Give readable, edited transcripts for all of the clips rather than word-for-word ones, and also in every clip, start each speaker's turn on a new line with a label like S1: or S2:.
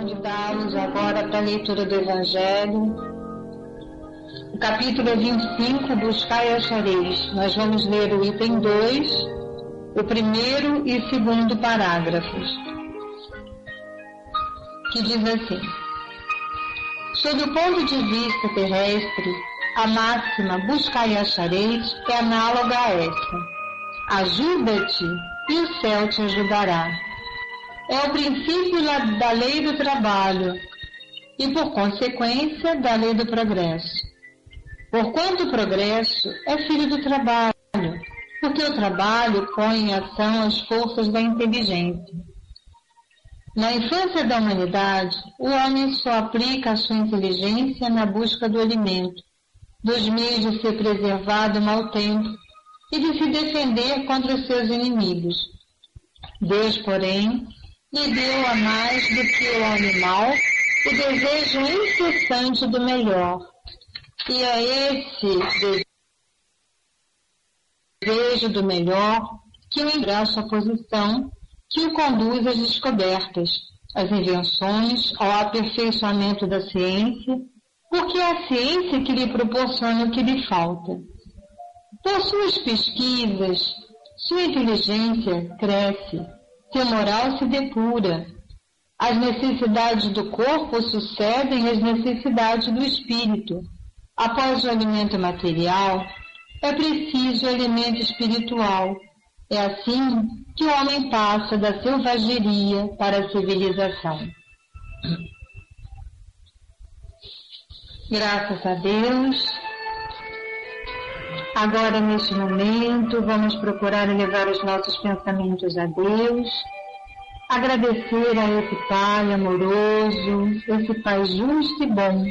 S1: convidá-los agora para a leitura do Evangelho. O capítulo é 25, Buscai e achareis. Nós vamos ler o item 2, o primeiro e segundo parágrafos, que diz assim: sob o ponto de vista terrestre, a máxima buscai e achareis é análoga a essa: ajuda-te e o céu te ajudará. É o princípio da lei do trabalho e, por consequência, da lei do progresso. Porquanto o progresso é filho do trabalho, porque o trabalho põe em ação as forças da inteligência. Na infância da humanidade, o homem só aplica a sua inteligência na busca do alimento, dos meios de ser preservado do mau tempo e de se defender contra os seus inimigos. Deus, porém, lhe deu a mais do que o animal o desejo incessante do melhor. E é esse desejo do melhor que o engraça a posição, que o conduz às descobertas, às invenções, ao aperfeiçoamento da ciência, porque é a ciência que lhe proporciona o que lhe falta. Por suas pesquisas, sua inteligência cresce, seu moral se depura. As necessidades do corpo sucedem às necessidades do espírito. Após o alimento material, é preciso o alimento espiritual. É assim que o homem passa da selvageria para a civilização. Graças a Deus. Agora, neste momento, vamos procurar elevar os nossos pensamentos a Deus, agradecer a esse Pai amoroso, esse Pai justo e bom,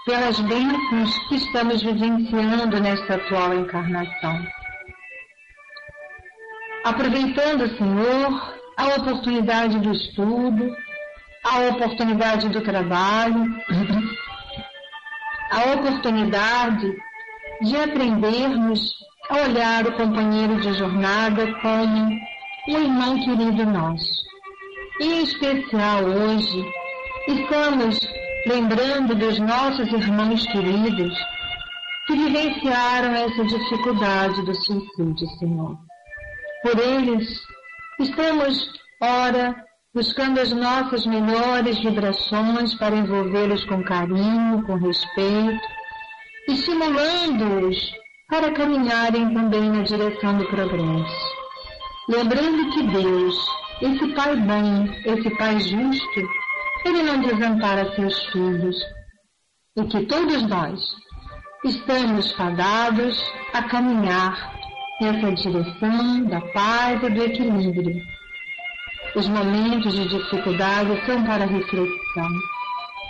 S1: pelas bênçãos que estamos vivenciando nesta atual encarnação. Aproveitando, Senhor, a oportunidade do estudo, a oportunidade do trabalho, a oportunidade de aprendermos a olhar o companheiro de jornada como um irmão querido nosso. Em especial hoje, estamos lembrando dos nossos irmãos queridos que vivenciaram essa dificuldade do suicídio, Senhor. Por eles, estamos, ora, buscando as nossas melhores vibrações para envolvê-los com carinho, com respeito, estimulando-os para caminharem também na direção do progresso. Lembrando que Deus, esse Pai bom, esse Pai justo, Ele não desampara seus filhos, e que todos nós estamos fadados a caminhar nessa direção da paz e do equilíbrio. Os momentos de dificuldade são para reflexão,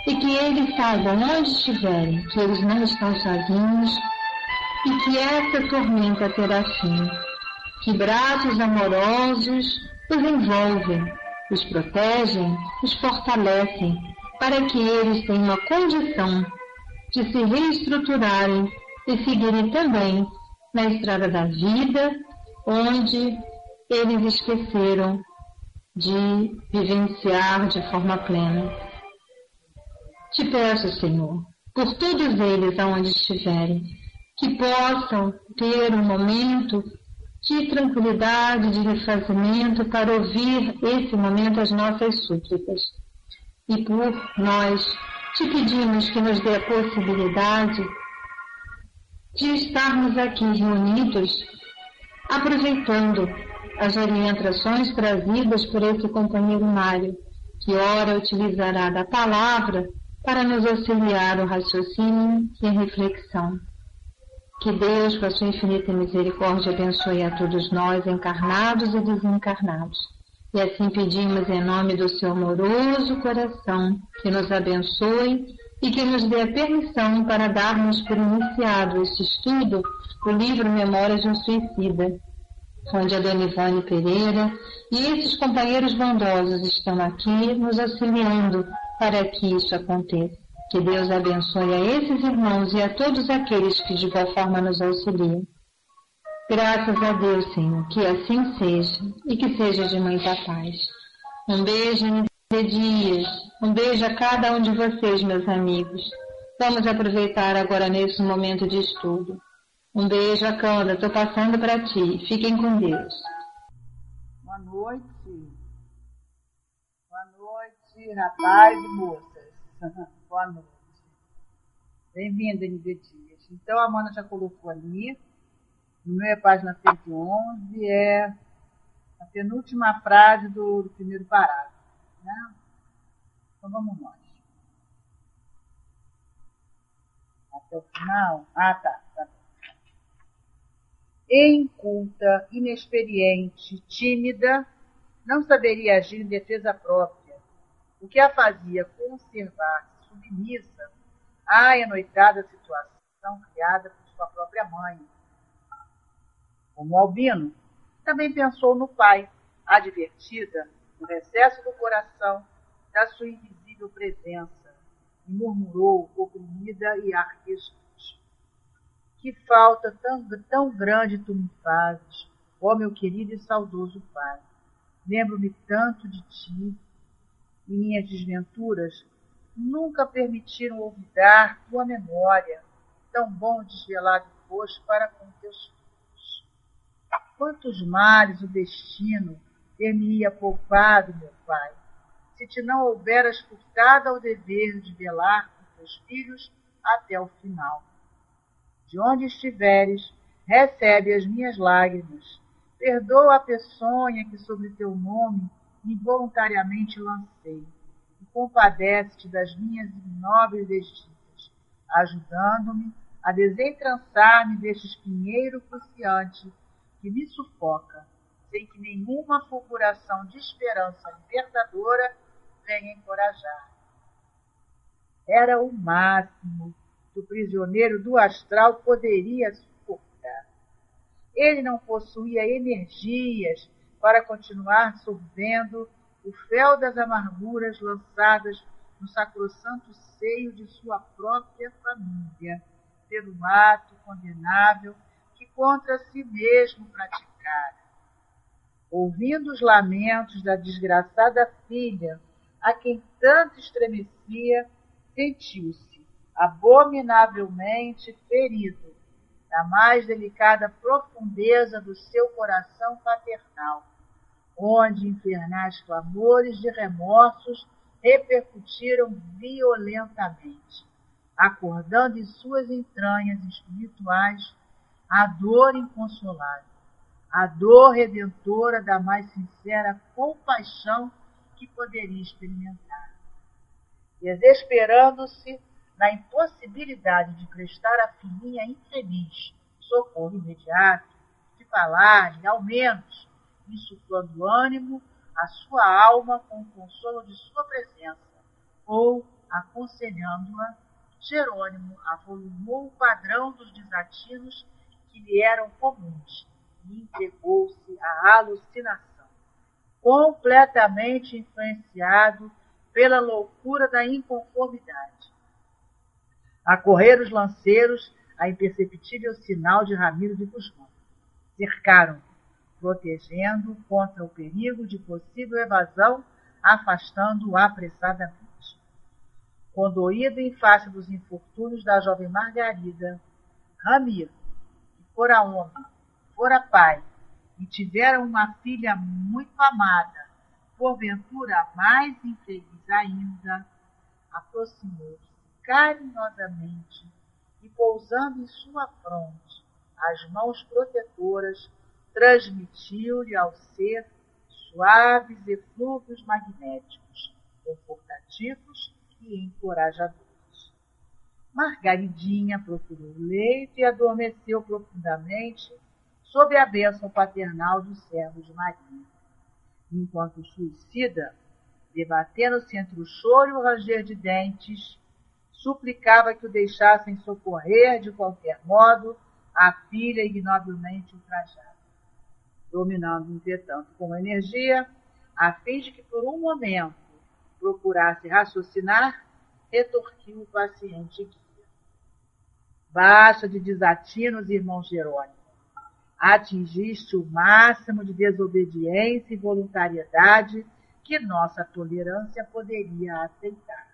S1: e que eles saibam onde estiverem, que eles não estão sozinhos e que essa tormenta terá fim, que braços amorosos os envolvem, os protegem, os fortalecem, para que eles tenham a condição de se reestruturarem e seguirem também na estrada da vida, onde eles esqueceram de vivenciar de forma plena. Te peço, Senhor, por todos eles aonde estiverem, que possam ter um momento de tranquilidade, de refazimento, para ouvir esse momento as nossas súplicas. E por nós, te pedimos que nos dê a possibilidade de estarmos aqui reunidos, aproveitando as orientações trazidas por esse companheiro Mário, que ora utilizará da palavra para nos auxiliar no raciocínio e a reflexão. Que Deus, com a sua infinita misericórdia, abençoe a todos nós, encarnados e desencarnados. E assim pedimos em nome do seu amoroso coração, que nos abençoe e que nos dê a permissão para darmos por iniciado este estudo do livro Memórias de um Suicida, onde a Dona Ivone Pereira e esses companheiros bondosos estão aqui nos auxiliando para que isso aconteça. Que Deus abençoe a esses irmãos e a todos aqueles que de igual forma nos auxiliam. Graças a Deus, Senhor, que assim seja e que seja de muita paz. Um beijo Dias. Um beijo a cada um de vocês, meus amigos. Vamos aproveitar agora nesse momento de estudo. Um beijo, Akanda. Estou passando para ti. Fiquem com Deus.
S2: Boa noite. Boa noite, rapaz e moças. Boa noite. Bem-vinda, NB Dias. Então, a Amanda já colocou ali. No meu é página 111. É a penúltima frase do primeiro parágrafo. Né? Então, vamos nós. Até o final? Ah, tá bom. Inculta, inexperiente, tímida, não saberia agir em defesa própria, o que a fazia conservar-se submissa à enoitada situação criada por sua própria mãe. Como Albino, também pensou no pai, advertida, no recesso do coração, da sua invisível presença, e murmurou, oprimida e arquejante. Que falta tão grande tu me fazes, ó meu querido e saudoso pai. Lembro-me tanto de ti, e minhas desventuras nunca permitiram olvidar tua memória, tão bom desvelado foste para com teus filhos. Quantos males o destino ter-me-ia poupado, meu pai, se te não houveras furtado ao dever de velar por teus filhos até o final. De onde estiveres, recebe as minhas lágrimas. Perdoa a peçonha que sobre teu nome involuntariamente lancei. E compadece-te das minhas ignóbeis desditas, ajudando-me a desentrançar-me deste espinheiro cruciante que me sufoca, sem que nenhuma fulguração de esperança libertadora venha encorajar. Era o máximo que o prisioneiro do astral poderia suportar. Ele não possuía energias para continuar sorvendo o fel das amarguras lançadas no sacrossanto seio de sua própria família, pelo ato condenável que contra si mesmo praticara. Ouvindo os lamentos da desgraçada filha, a quem tanto estremecia, sentiu-se abominavelmente ferido na mais delicada profundeza do seu coração paternal, onde infernais clamores de remorsos repercutiram violentamente, acordando em suas entranhas espirituais a dor inconsolável, a dor redentora da mais sincera compaixão que poderia experimentar. Desesperando-se na impossibilidade de prestar à filhinha infeliz socorro imediato, de falar-lhe, ao menos, insuflando ânimo à sua alma com o consolo de sua presença, ou, aconselhando-a, Jerônimo avolumou o padrão dos desatinos que lhe eram comuns e entregou-se à alucinação, completamente influenciado pela loucura da inconformidade. A correr os lanceiros, a imperceptível sinal de Ramiro de Guzmán. Cercaram-o, protegendo-o contra o perigo de possível evasão, afastando-o apressadamente. Condoído em face dos infortúnios da jovem Margarida, Ramiro, que fora homem, fora pai, e tivera uma filha muito amada, porventura mais infeliz ainda, aproximou-se carinhosamente e, pousando em sua fronte as mãos protetoras, transmitiu-lhe ao ser suaves eflúvios magnéticos, confortativos e encorajadores. Margaridinha procurou o leito e adormeceu profundamente sob a bênção paternal dos servos de Maria, enquanto o suicida, debatendo-se entre o choro e o ranger de dentes, suplicava que o deixassem socorrer de qualquer modo a filha ignobilmente ultrajada, dominando, entretanto, com energia, a fim de que por um momento procurasse raciocinar, retorquiu o paciente guia. Baixa de desatinos, irmão Jerônimo. Atingiste o máximo de desobediência e voluntariedade que nossa tolerância poderia aceitar.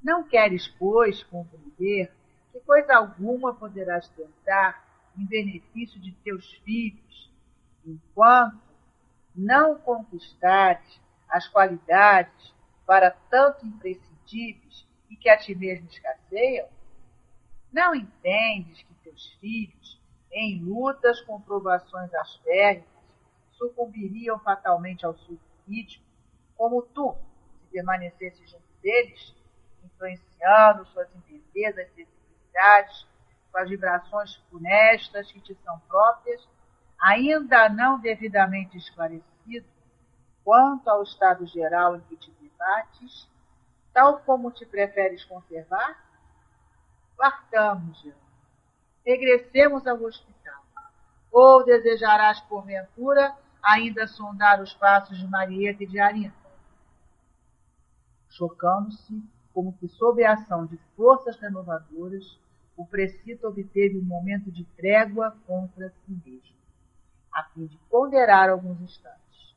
S2: Não queres, pois, compreender que coisa alguma poderás tentar em benefício de teus filhos, enquanto não conquistares as qualidades para tanto imprescindíveis e que a ti mesmo escasseiam? Não entendes que teus filhos, em lutas com provações asférrimas, sucumbiriam fatalmente ao suicídio, como tu, se permanecesses junto deles, influenciando suas indefesas sensibilidades com as vibrações funestas que te são próprias, ainda não devidamente esclarecido quanto ao estado geral em que te debates, tal como te preferes conservar? Partamos, Jean. Regressemos ao hospital. Ou desejarás, porventura, ainda sondar os passos de Marieta e de Arinton? Chocando-se, como que sob a ação de forças renovadoras, o precito obteve um momento de trégua contra si mesmo, a fim de ponderar alguns instantes.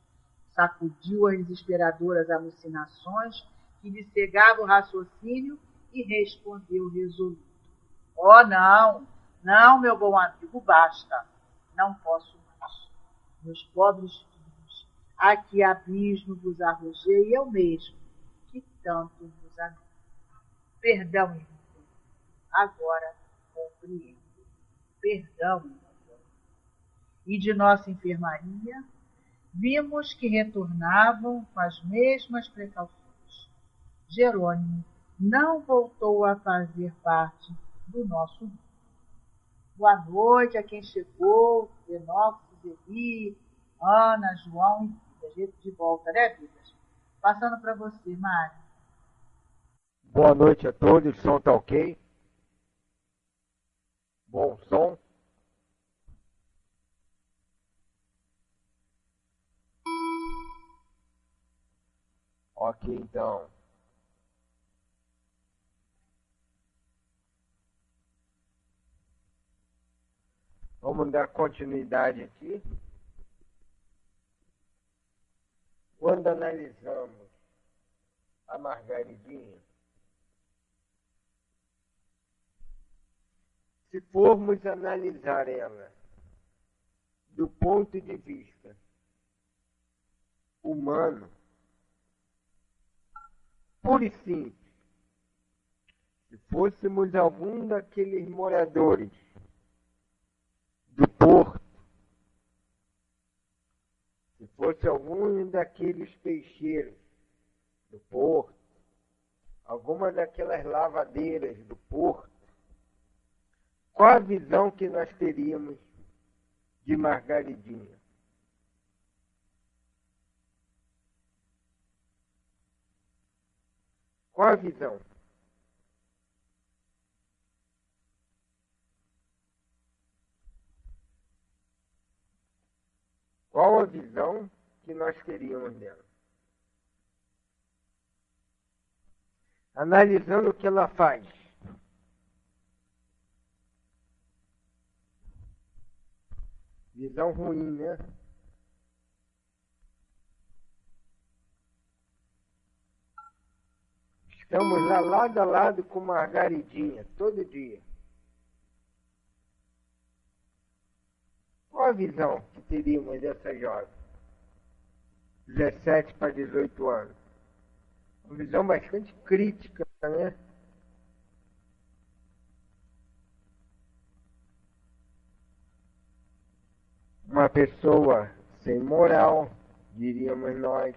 S2: Sacudiu as desesperadoras alucinações que lhe cegavam o raciocínio e respondeu resoluto. Oh, não, não, meu bom amigo, basta. Não posso mais. Meus pobres filhos, a que abismo vos arrojei eu mesmo, que tanto vos amei. Perdão, irmão. Agora compreendo. Perdão, irmão. E de nossa enfermaria, vimos que retornavam com as mesmas precauções. Jerônimo não voltou a fazer parte do nosso grupo. Boa noite a quem chegou, Denóxio, Zeli, Ana, João e Vidas. De volta, né, Vidas? Passando para você, Mário.
S3: Boa noite a todos, o som tá ok? Bom som? Ok, então. Vamos dar continuidade aqui. Quando analisamos a Margaridinha, se formos analisar ela do ponto de vista humano, puro e simples, se fôssemos algum daqueles moradores do porto, se fosse algum daqueles peixeiros do porto, alguma daquelas lavadeiras do porto, qual a visão que nós teríamos de Margaridinha? Qual a visão? Qual a visão que nós teríamos dela? Analisando o que ela faz. Visão ruim, né? Estamos lá lado a lado com Margaridinha, todo dia. Qual a visão que teríamos dessa jovem? 17 para 18 anos. Uma visão bastante crítica, né? Uma pessoa sem moral, diríamos nós.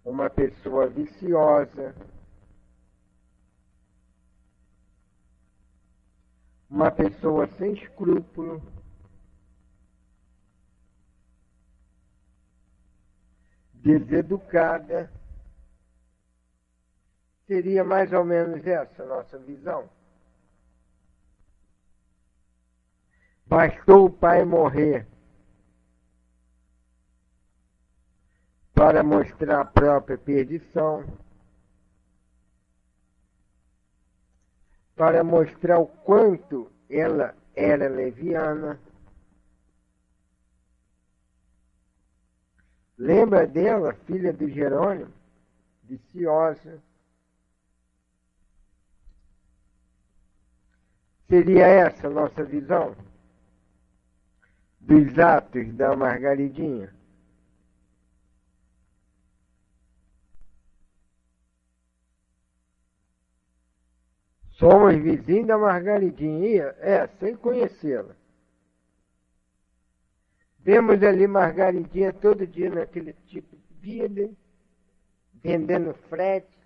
S3: Uma pessoa viciosa. Uma pessoa sem escrúpulo. Deseducada. Seria mais ou menos essa a nossa visão. Bastou o pai morrer para mostrar a própria perdição, para mostrar o quanto ela era leviana, Lembra dela, filha de Jerônimo? Viciosa. Seria essa a nossa visão dos atos da Margaridinha? Somos vizinhos da Margaridinha, sem conhecê-la. Vemos ali Margaridinha todo dia naquele tipo de vida, vendendo frete,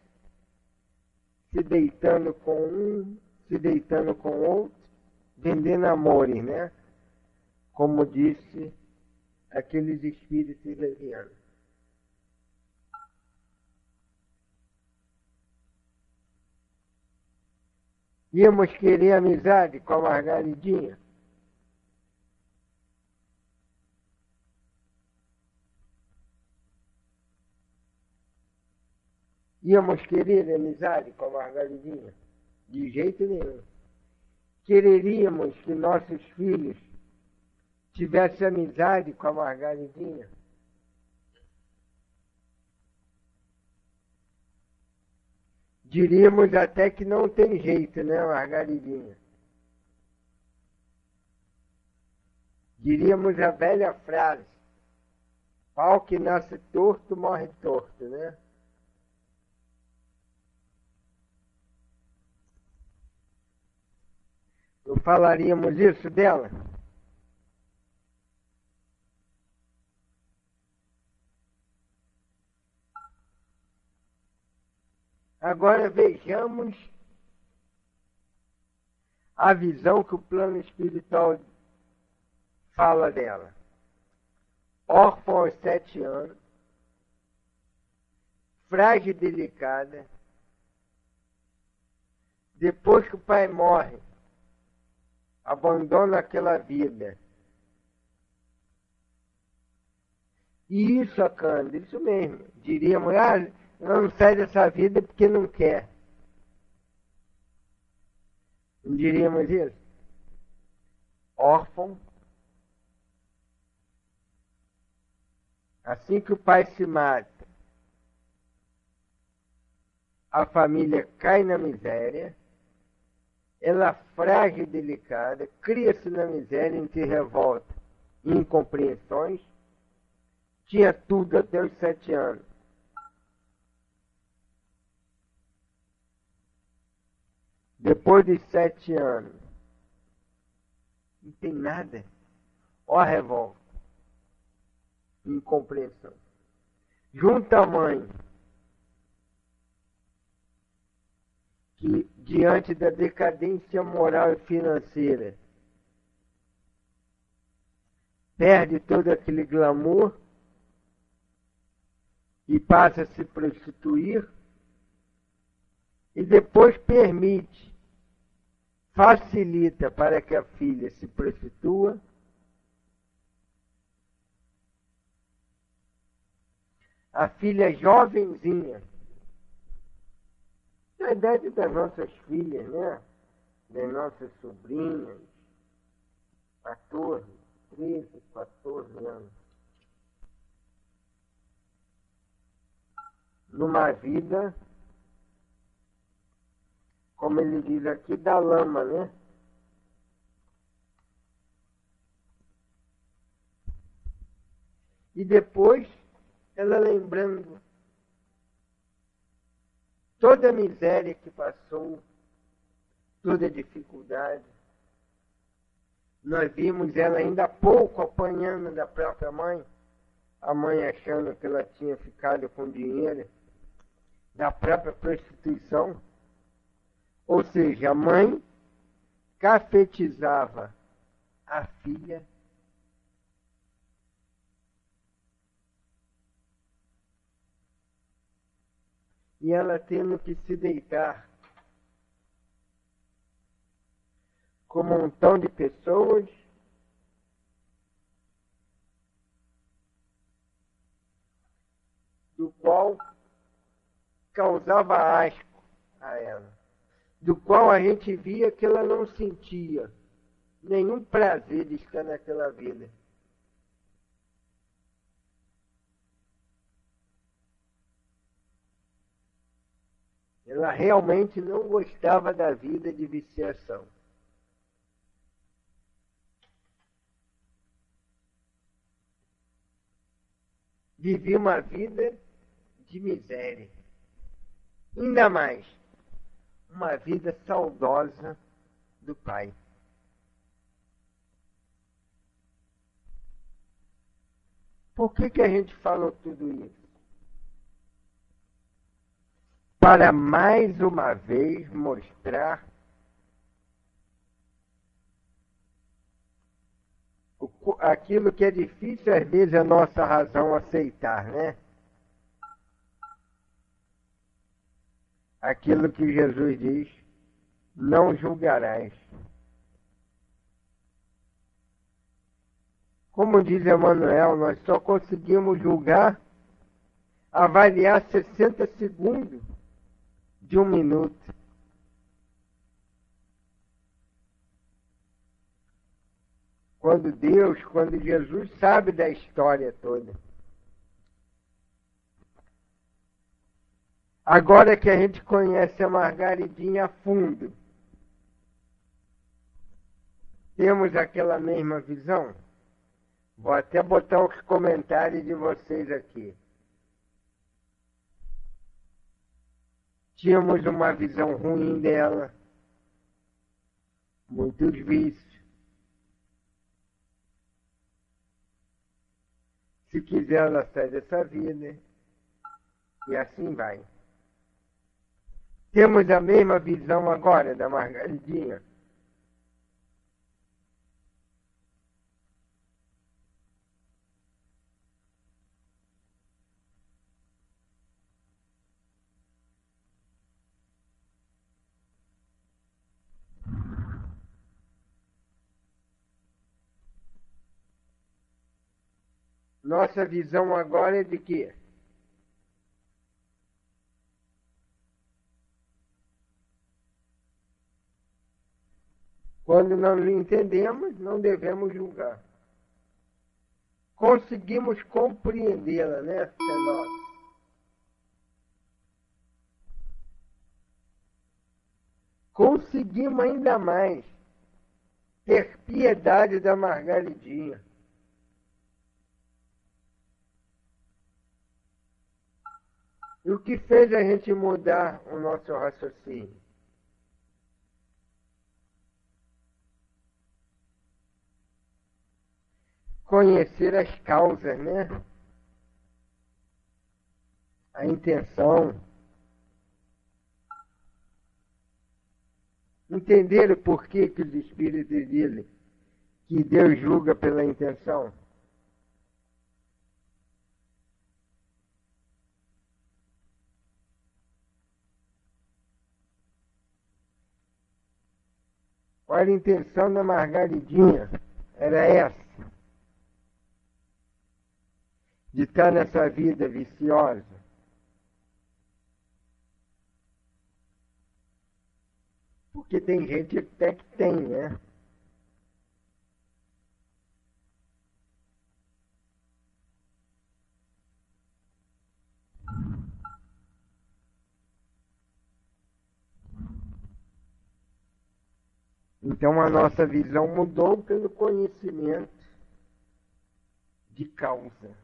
S3: se deitando com um, se deitando com outro, vendendo amores, né? Como disse aqueles espíritos levianos. Íamos querer amizade com a Margaridinha? Íamos querer amizade com a Margaridinha? De jeito nenhum. Quereríamos que nossos filhos tivessem amizade com a Margaridinha? Diríamos até que não tem jeito, né, Margaridinha? Diríamos a velha frase: pau que nasce torto, morre torto, né? Não falaríamos isso dela? Agora vejamos a visão que o plano espiritual fala dela. Órfã aos 7 anos, frágil e delicada. Depois que o pai morre, abandona aquela vida. E isso, Cândido, isso mesmo. Diríamos, ela não sai dessa vida porque não quer. Não diríamos isso? Órfão. Assim que o pai se mata, a família cai na miséria, ela frágil e delicada, cria-se na miséria entre revolta e incompreensões, tinha tudo até os 7 anos. Depois dos 7 anos, não tem nada. Ó a revolta, incompreensão. Junta a mãe, que diante da decadência moral e financeira, perde todo aquele glamour e passa a se prostituir, e depois permite, facilita para que a filha se prostitua, a filha jovenzinha, na idade das nossas filhas, né? Das nossas sobrinhas, 14, 13, 14 anos. Numa vida, como ele diz aqui, da lama, né? E depois, ela lembrando toda a miséria que passou, toda a dificuldade. Nós vimos ela ainda há pouco apanhando da própria mãe, a mãe achando que ela tinha ficado com dinheiro da própria prostituição. Ou seja, a mãe cafetizava a filha e ela tendo que se deitar com um montão de pessoas do qual causava asco a ela, do qual a gente via que ela não sentia nenhum prazer de estar naquela vida. Ela realmente não gostava da vida de viciação. Vivia uma vida de miséria. Ainda mais, uma vida saudosa do pai. Por que a gente falou tudo isso? Para mais uma vez mostrar aquilo que é difícil às vezes a nossa razão aceitar, né? Aquilo que Jesus diz, não julgarás. Como diz Emmanuel, nós só conseguimos julgar, avaliar 60 segundos de um minuto. Quando Jesus sabe da história toda. Agora que a gente conhece a Margaridinha a fundo, temos aquela mesma visão? Vou até botar os comentários de vocês aqui. Tínhamos uma visão ruim dela, muitos vícios. Se quiser, ela sai dessa vida, e assim vai. Temos a mesma visão agora da Margaridinha. Nossa visão agora é de quê? Quando não entendemos, não devemos julgar. Conseguimos compreendê-la, né, Senhor? Conseguimos ainda mais ter piedade da Margaridinha. E o que fez a gente mudar o nosso raciocínio? Conhecer as causas, né? A intenção. Entender o porquê que os espíritos dizem que Deus julga pela intenção. Qual era a intenção da Margaridinha? Era essa. De estar nessa vida viciosa. Porque tem gente até que tem, né? Então a nossa visão mudou pelo conhecimento de causa.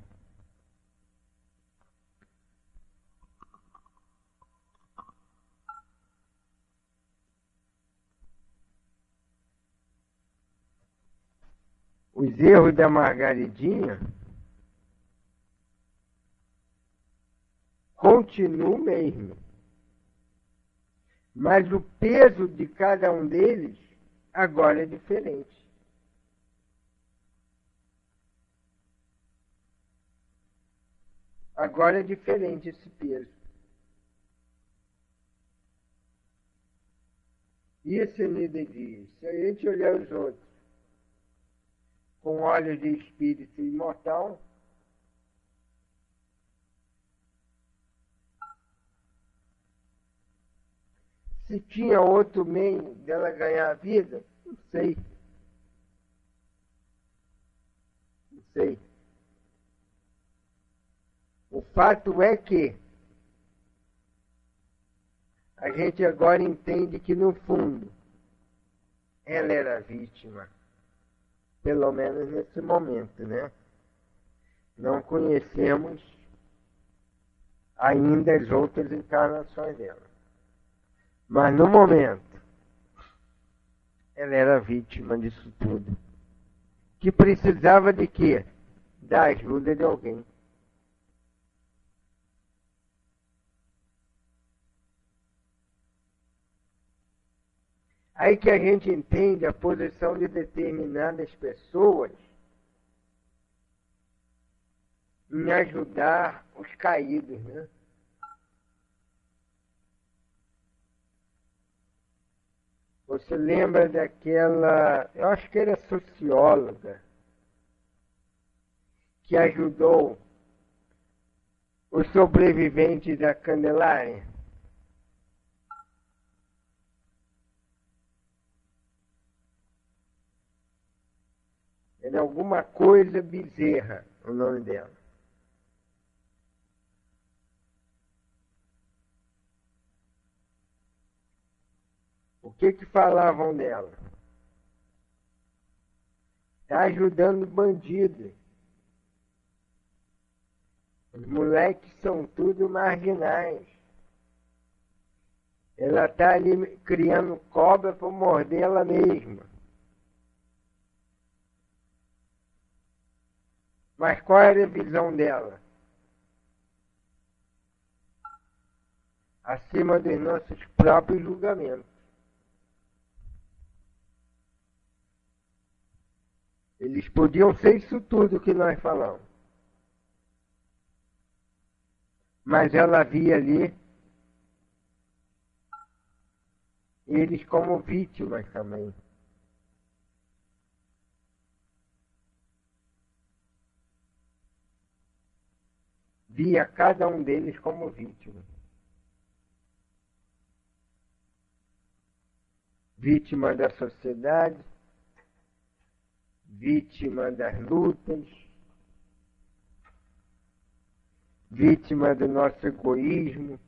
S3: Os erros da Margaridinha continuam mesmo. Mas o peso de cada um deles agora é diferente. Agora é diferente esse peso. Isso me diz, se a gente olhar os outros com olhos de espírito imortal, se tinha outro meio dela ganhar a vida, não sei. Não sei. O fato é que a gente agora entende que, no fundo, ela era vítima. Pelo menos nesse momento, né? Não conhecemos ainda as outras encarnações dela. Mas, no momento, ela era vítima disso tudo. Que precisava de quê? Da ajuda de alguém. Aí que a gente entende a posição de determinadas pessoas em ajudar os caídos, né? Você lembra daquela, eu acho que era socióloga, que ajudou os sobreviventes da Candelária? Era alguma coisa Bezerra, o nome dela. O que falavam dela? Está ajudando bandidos. Os moleques são tudo marginais. Ela está ali criando cobra para morder ela mesma. Mas qual era a visão dela? Acima dos nossos próprios julgamentos. Eles podiam ser isso tudo que nós falamos. Mas ela via ali eles como vítimas também. Via cada um deles como vítima. Vítima da sociedade, vítima das lutas, vítima do nosso egoísmo.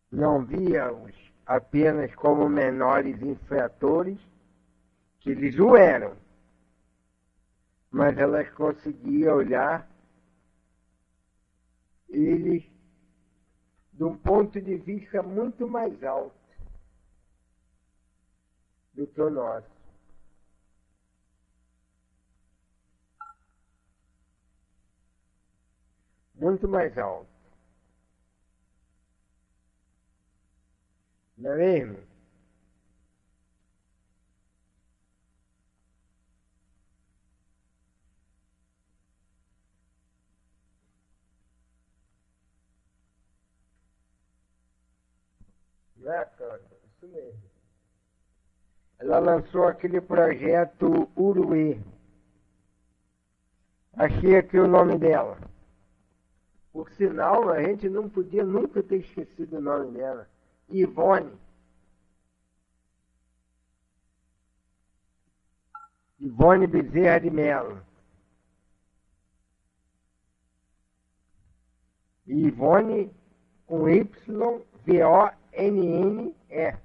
S3: Não via-os apenas como menores infratores, que eles o eram, mas elas conseguiam olhar eles de um ponto de vista muito mais alto do que o nosso. Muito mais alto. Não é mesmo? Não é, cara? Isso mesmo. Ela lançou aquele projeto Uruê. Achei aqui o nome dela. Por sinal, a gente não podia nunca ter esquecido o nome dela. Ivone. Ivone Bezerra de Mello. Ivone com Y, V-O-N-N-E.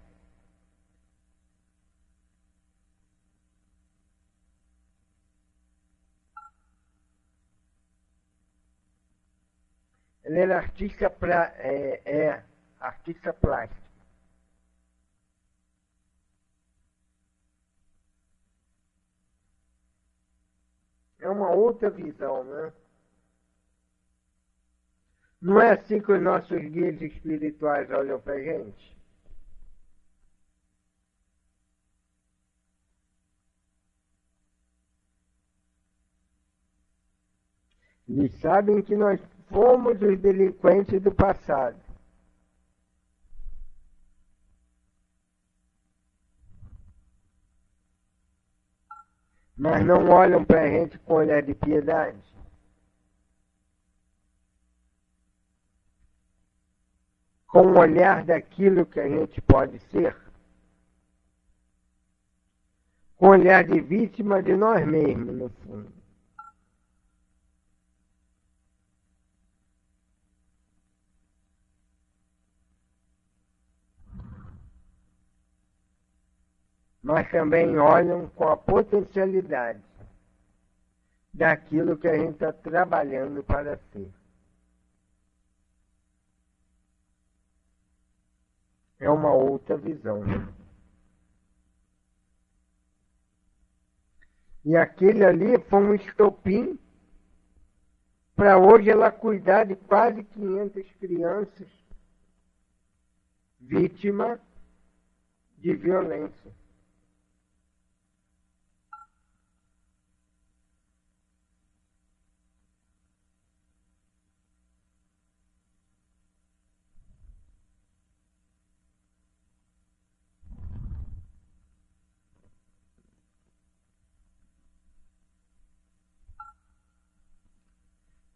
S3: Ela era artista, artista plástica. É uma outra visão, né? Não é assim que os nossos guias espirituais olham para a gente? Eles sabem que nós fomos os delinquentes do passado. Mas não olham para a gente com olhar de piedade. Com o olhar daquilo que a gente pode ser. Com o olhar de vítima de nós mesmos, no fundo. mas também olham com a potencialidade daquilo que a gente está trabalhando para ser. É uma outra visão. E aquele ali foi um estopim para hoje ela cuidar de quase 500 crianças vítimas de violência.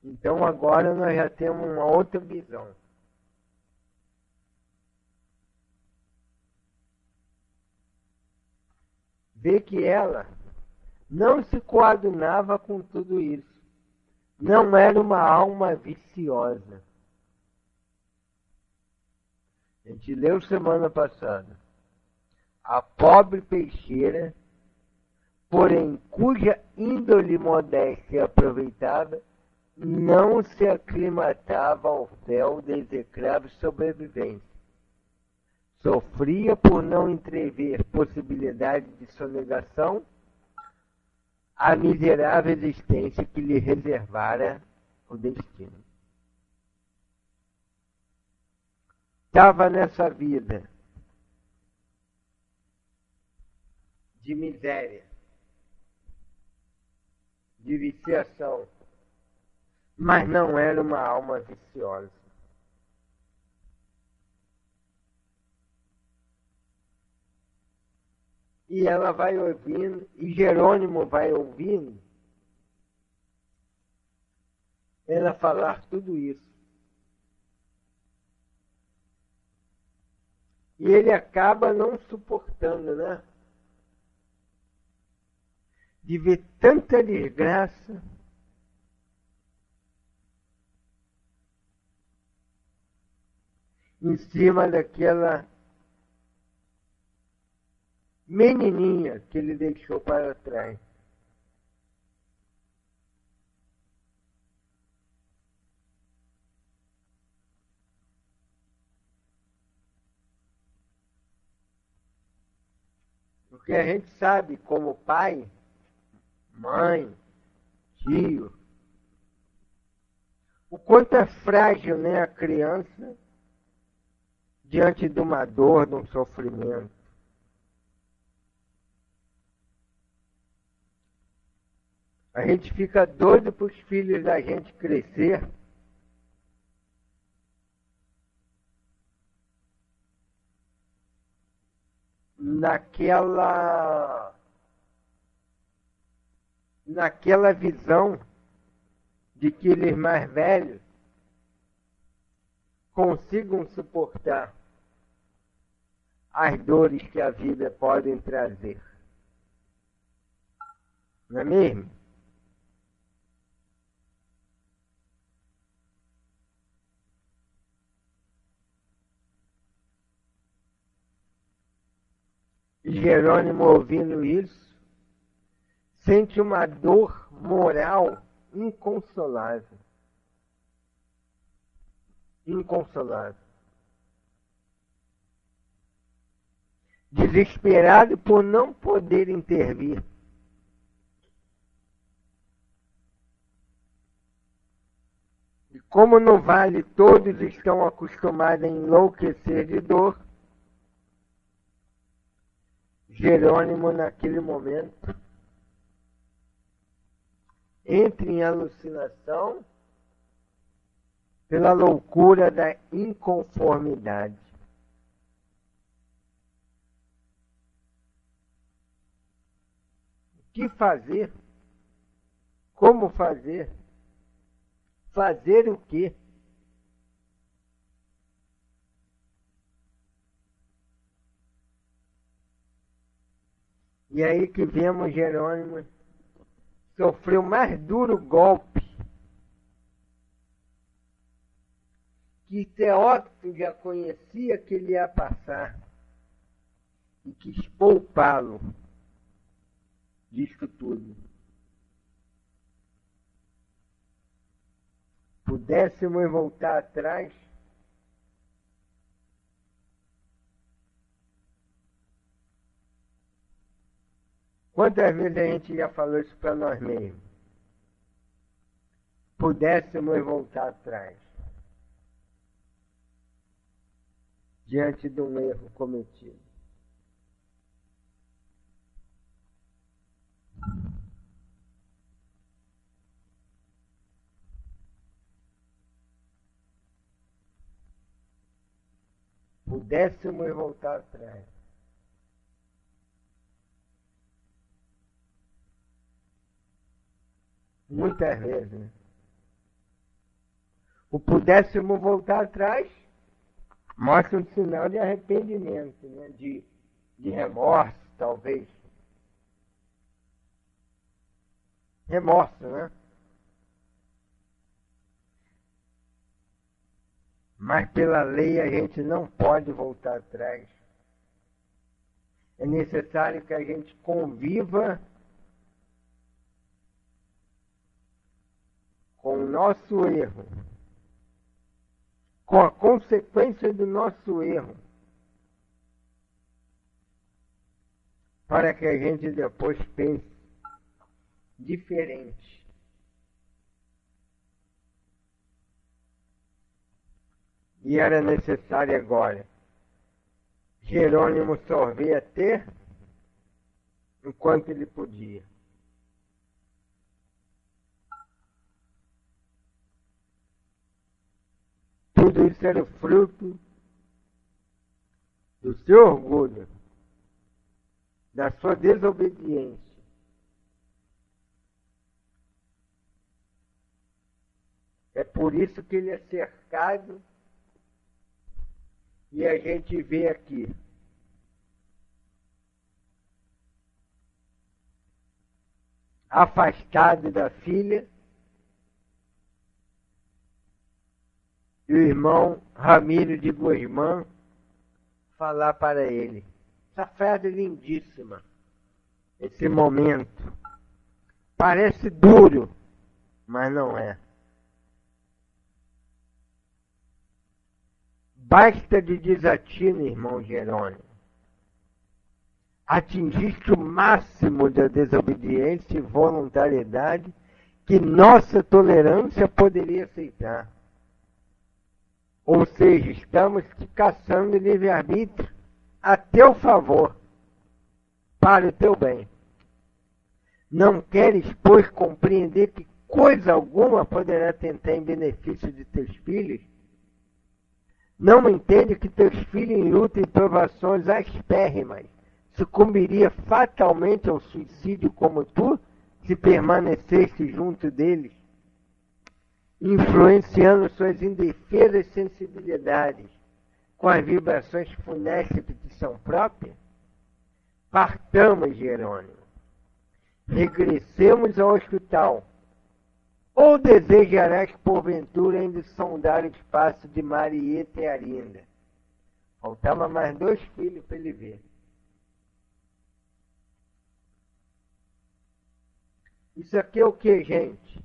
S3: Então agora nós já temos uma outra visão. Vê que ela não se coadunava com tudo isso. Não era uma alma viciosa. A gente leu semana passada. A pobre peixeira, porém cuja índole modesta e aproveitável, não se aclimatava ao fel da execrável sobrevivência. Sofria por não entrever possibilidade de sonegação a miserável existência que lhe reservara o destino. Estava nessa vida de miséria, de viciação, mas não era uma alma viciosa. E ela vai ouvindo, e Jerônimo vai ouvindo ela falar tudo isso. E ele acaba não suportando, né? De ver tanta desgraça em cima daquela menininha que ele deixou para trás. Porque a gente sabe como pai, mãe, tio, o quanto é frágil, né, a criança diante de uma dor, de um sofrimento. A gente fica doido para os filhos da gente crescer naquela visão de que eles mais velhos consigam suportar as dores que a vida pode trazer. Não é mesmo? E Jerônimo, ouvindo isso, sente uma dor moral inconsolável. Inconsolável. Desesperado por não poder intervir. E como no vale todos estão acostumados a enlouquecer de dor, Jerônimo, naquele momento, entra em alucinação pela loucura da inconformidade. O que fazer? Como fazer? Fazer o quê? E aí que vemos Jerônimo sofrer o mais duro golpe que Teócrito já conhecia que ele ia passar. e quis poupá-lo disto tudo. Pudéssemos voltar atrás, quantas vezes a gente já falou isso para nós mesmos? Pudéssemos voltar atrás diante de um erro cometido. Pudéssemos voltar atrás. Muitas vezes, né? O pudéssemos voltar atrás mostra um sinal de arrependimento, né? de remorso, talvez. Remorso, né? Mas pela lei a gente não pode voltar atrás. É necessário que a gente conviva com o nosso erro, com a consequência do nosso erro, para que a gente depois pense diferente. E era necessário agora Jerônimo sorver até enquanto ele podia. Tudo isso era fruto do seu orgulho, da sua desobediência. É por isso que ele é cercado e a gente vê aqui afastado da filha, e o irmão Ramiro de Guzmán falar para ele. Essa frase é lindíssima. Esse momento parece duro, mas não é. Basta de desatino, irmão Jerônimo. Atingiste o máximo da desobediência e voluntariedade que nossa tolerância poderia aceitar. Ou seja, estamos te caçando livre-arbítrio a teu favor, para o teu bem. Não queres, pois, compreender que coisa alguma poderá tentar em benefício de teus filhos? Não entende que teus filhos em luta e provações aspérrimas sucumbiria fatalmente ao suicídio como tu, se permanecesse junto deles, influenciando suas indefesas sensibilidades com as vibrações funestas que te são próprias? Partamos, Jerônimo. Regressemos ao hospital. Ou desejarás, porventura, ainda sondar o espaço de Marieta e Arinda? Faltava mais 2 filhos para ele ver. Isso aqui é o que, gente?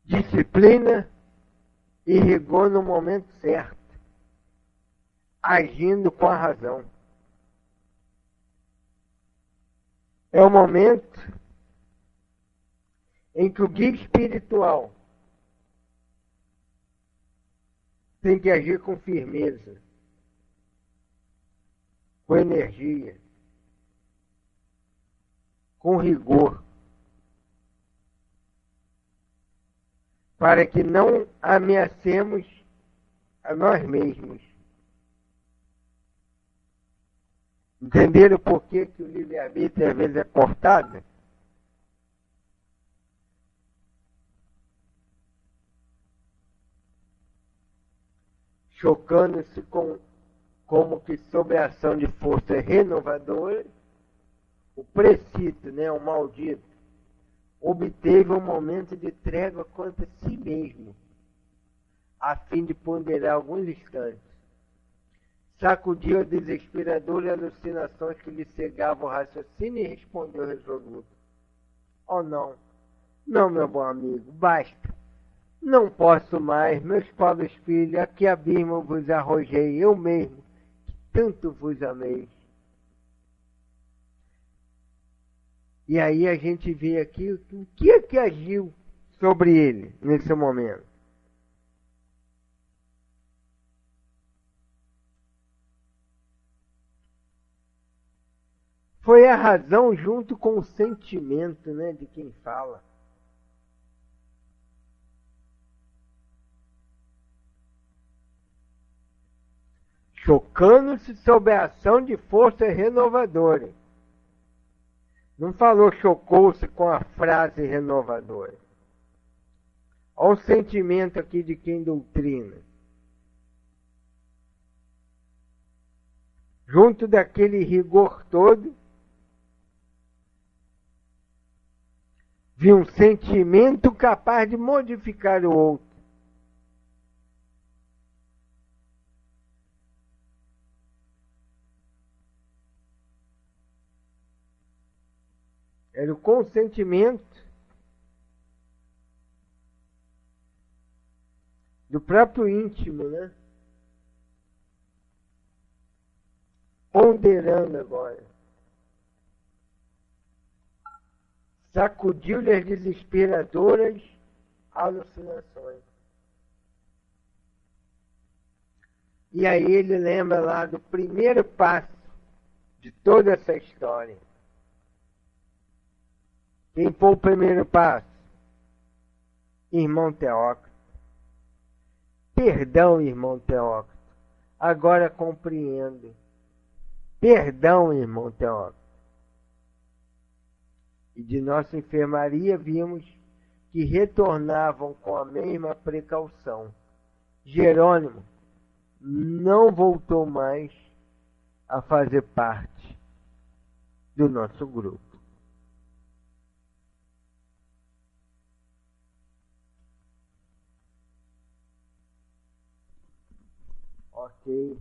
S3: Disciplina e rigor no momento certo, agindo com a razão. É o momento em que o guia espiritual tem que agir com firmeza, com energia, com rigor, para que não ameacemos a nós mesmos. Entenderam por que o livre-arbítrio às vezes é cortado? Chocando-se como que sob a ação de força renovadora, o precito, o maldito, obteve um momento de trégua contra si mesmo, a fim de ponderar alguns instantes sacudiu a desesperadora alucinações que lhe cegavam o raciocínio e respondeu resoluto. Oh, não. Não, meu bom amigo, basta. Não posso mais, meus pobres filhos, a que abismo vos arrojei, eu mesmo, que tanto vos amei. E aí a gente vê aqui o que é que agiu sobre ele nesse momento. Foi a razão junto com o sentimento, né, de quem fala. Chocando-se sob a ação de forças renovadoras. Não falou chocou-se com a frase renovadora. Olha o sentimento aqui de quem doutrina. Junto daquele rigor todo, vi um sentimento capaz de modificar o outro. Era o consentimento do próprio íntimo, né? Ponderando agora. Sacudiu-lhe as desesperadoras alucinações. E aí ele lembra lá do primeiro passo de toda essa história. Quem foi o primeiro passo? Irmão Teócrito. Perdão, irmão Teócrito. Agora compreendo. Perdão, irmão Teócrito. E de nossa enfermaria vimos que retornavam com a mesma precaução. Jerônimo não voltou mais a fazer parte do nosso grupo. Ok.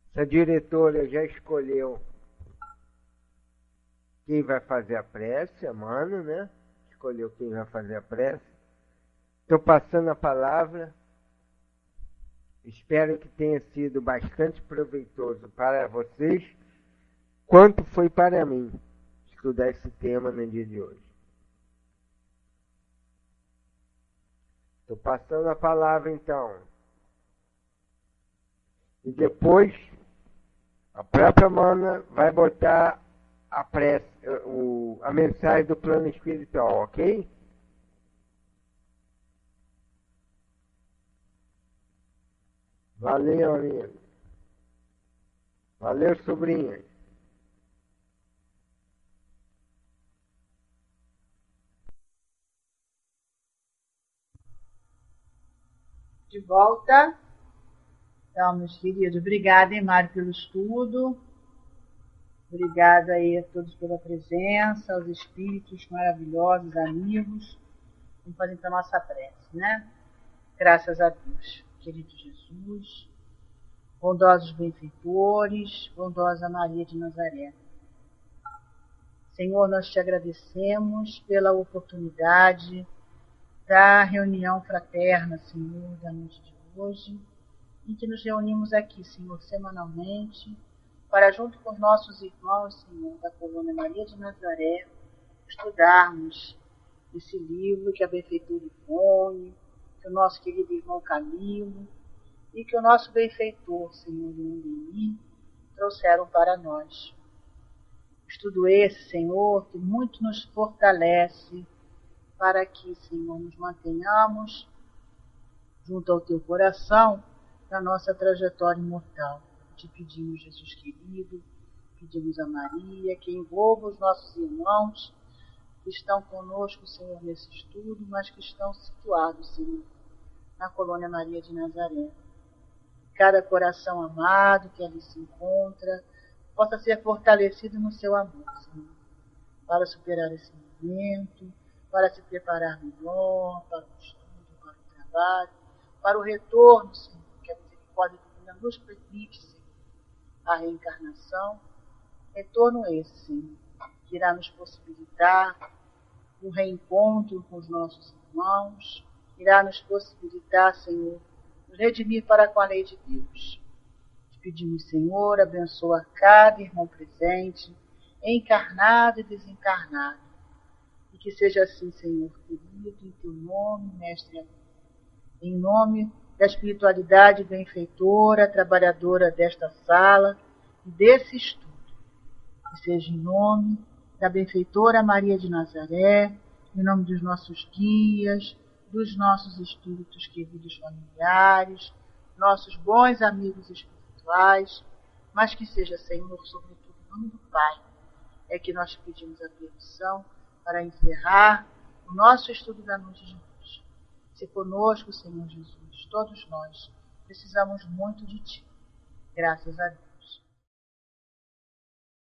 S3: Essa diretora já escolheu quem vai fazer a prece, a Mano, né? Escolheu quem vai fazer a prece. Estou passando a palavra. Espero que tenha sido bastante proveitoso para vocês, quanto foi para mim estudar esse tema no dia de hoje. Estou passando a palavra, então. E depois, a própria Mana vai botar a prece, a mensagem do plano espiritual, ok? Valeu, amigo. Valeu, sobrinha.
S2: De volta. Então, meus queridos, obrigada, hein, Mário, pelo estudo. Obrigada aí a todos pela presença, aos espíritos maravilhosos, amigos. Vamos fazer então a nossa prece, né? Graças a Deus, querido Jesus, bondosos benfeitores, bondosa Maria de Nazaré. Senhor, nós te agradecemos pela oportunidade da reunião fraterna, Senhor, da noite de hoje, em que nos reunimos aqui, Senhor, semanalmente, para, junto com os nossos irmãos, Senhor, da Colônia Maria de Nazaré, estudarmos esse livro que a benfeitora Ivone, que o nosso querido irmão Camilo e que o nosso benfeitor, Senhor Leandrini, trouxeram para nós. Estudo esse, Senhor, que muito nos fortalece para que, Senhor, nos mantenhamos junto ao teu coração na nossa trajetória imortal. Te pedimos, Jesus querido, pedimos a Maria, que envolva os nossos irmãos que estão conosco, Senhor, nesse estudo, mas que estão situados, Senhor, na Colônia Maria de Nazaré. Cada coração amado que ali se encontra possa ser fortalecido no seu amor, Senhor, para superar esse momento, para se preparar melhor, para o estudo, para o trabalho, para o retorno, Senhor, nos permite, Senhor, a reencarnação, retorno esse, Senhor, que irá nos possibilitar o reencontro com os nossos irmãos, irá nos possibilitar, Senhor, nos redimir para com a lei de Deus. Te pedimos, Senhor, abençoa cada irmão presente, encarnado e desencarnado, e que seja assim, Senhor querido, em teu nome, Mestre amado, em nome da espiritualidade benfeitora, trabalhadora desta sala e desse estudo, que seja em nome da benfeitora Maria de Nazaré, em nome dos nossos guias, dos nossos espíritos queridos familiares, nossos bons amigos espirituais, mas que seja, Senhor, sobretudo em nome do Pai, é que nós pedimos a permissão para encerrar o nosso estudo da noite de hoje. Se conosco, Senhor Jesus, todos nós precisamos muito de Ti. Graças a Deus.